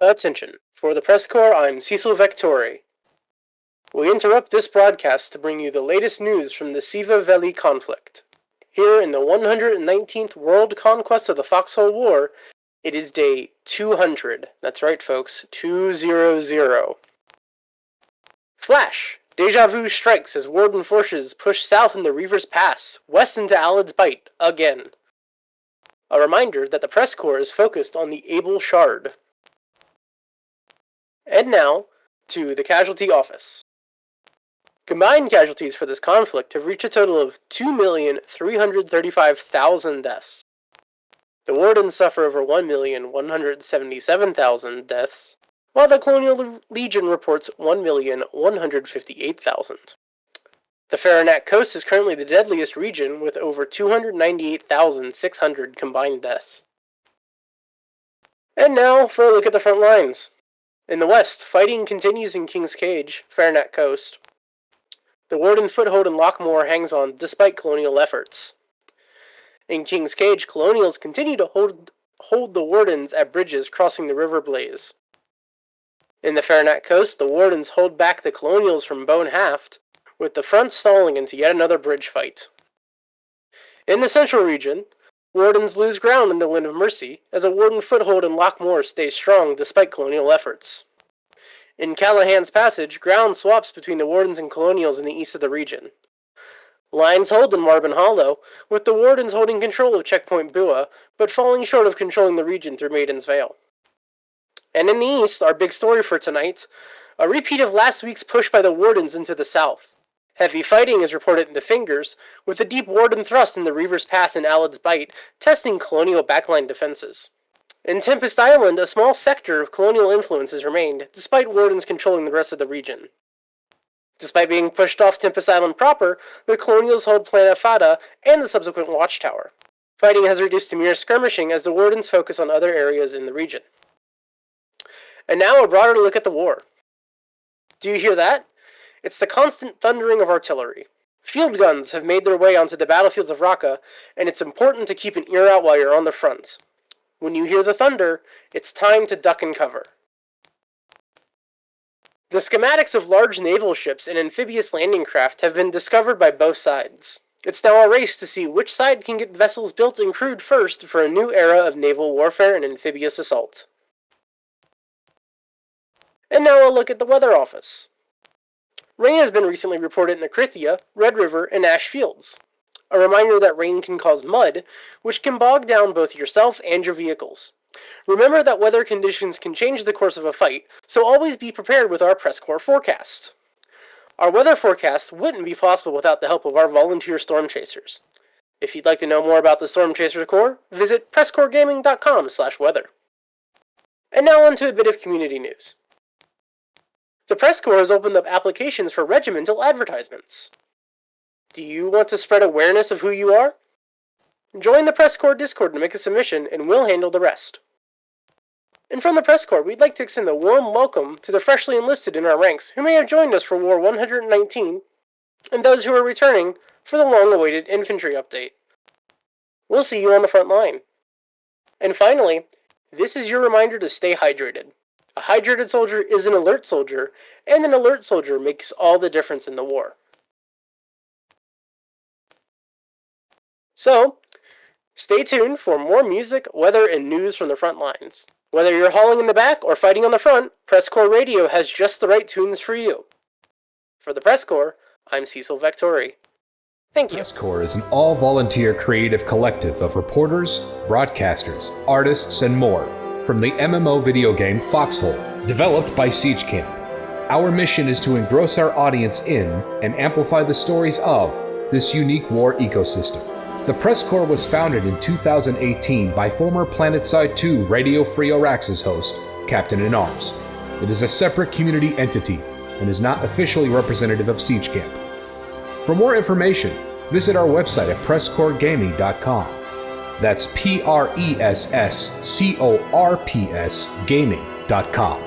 Attention. For the Press Corps, I'm Cecil A Vectori. We interrupt this broadcast to bring you the latest news from the Siva Valley conflict. Here in the 119th World Conquest of the Foxhole War, it is day 200. That's right, folks. 200. Flash! Deja vu strikes as Warden forces push south into Reaver's Pass, west into Alad's Bight, again. A reminder that the Press Corps is focused on the Able Shard. And now, to the Casualty Office. Combined casualties for this conflict have reached a total of 2,335,000 deaths. The Wardens suffer over 1,177,000 deaths, while the Colonial Legion reports 1,158,000. The Faranac Coast is currently the deadliest region, with over 298,600 combined deaths. And now for a look at the front lines. In the west, fighting continues in King's Cage, Faranac Coast. The Warden foothold in Lockmore hangs on despite Colonial efforts. In King's Cage, Colonials continue to hold the Wardens at bridges crossing the River Blaze. In the Faranac Coast, the Wardens hold back the Colonials from Bone Haft, with the front stalling into yet another bridge fight. In the Central region, Wardens lose ground in the Linn of Mercy, as a Warden foothold in Lockmore stays strong despite Colonial efforts. In Callahan's Passage, ground swaps between the Wardens and Colonials in the east of the region. Lines hold in Marben Hollow, with the Wardens holding control of Checkpoint Bua, but falling short of controlling the region through Maiden's Vale. And in the east, our big story for tonight, a repeat of last week's push by the Wardens into the south. Heavy fighting is reported in the Fingers, with a deep Warden thrust in the Reaver's Pass and Alad's Bight, testing Colonial backline defenses. In Tempest Island, a small sector of Colonial influence has remained, despite Wardens controlling the rest of the region. Despite being pushed off Tempest Island proper, the Colonials hold Planet Fada and the subsequent Watchtower. Fighting has reduced to mere skirmishing as the Wardens focus on other areas in the region. And now a broader look at the war. Do you hear that? It's the constant thundering of artillery. Field guns have made their way onto the battlefields of Raqqa, and it's important to keep an ear out while you're on the front. When you hear the thunder, it's time to duck and cover. The schematics of large naval ships and amphibious landing craft have been discovered by both sides. It's now a race to see which side can get vessels built and crewed first for a new era of naval warfare and amphibious assault. And now a look at the Weather Office. Rain has been recently reported in the Krithia, Red River, and Ash Fields. A reminder that rain can cause mud, which can bog down both yourself and your vehicles. Remember that weather conditions can change the course of a fight, so always be prepared with our Press Corps forecast. Our weather forecast wouldn't be possible without the help of our volunteer storm chasers. If you'd like to know more about the Storm Chaser Corps, visit PressCorpsGaming.com/weather. And now on to a bit of community news. The Press Corps has opened up applications for regimental advertisements. Do you want to spread awareness of who you are? Join the Press Corps Discord to make a submission, and we'll handle the rest. And from the Press Corps, we'd like to extend a warm welcome to the freshly enlisted in our ranks who may have joined us for War 119, and those who are returning for the long-awaited infantry update. We'll see you on the front line. And finally, this is your reminder to stay hydrated. A hydrated soldier is an alert soldier, and an alert soldier makes all the difference in the war. So, stay tuned for more music, weather, and news from the front lines. Whether you're hauling in the back or fighting on the front, Press Corps Radio has just the right tunes for you. For the Press Corps, I'm Cecil Vectori. Thank you. Press Corps is an all-volunteer creative collective of reporters, broadcasters, artists, and more from the MMO video game Foxhole, developed by Siege Camp. Our mission is to engross our audience in and amplify the stories of this unique war ecosystem. The Press Corps was founded in 2018 by former Planetside 2 Radio Free Auraxis host, CaptainInArms. It is a separate community entity and is not officially representative of Siege Camp. For more information, visit our website at PressCorpsGaming.com. That's PressCorps Gaming.com.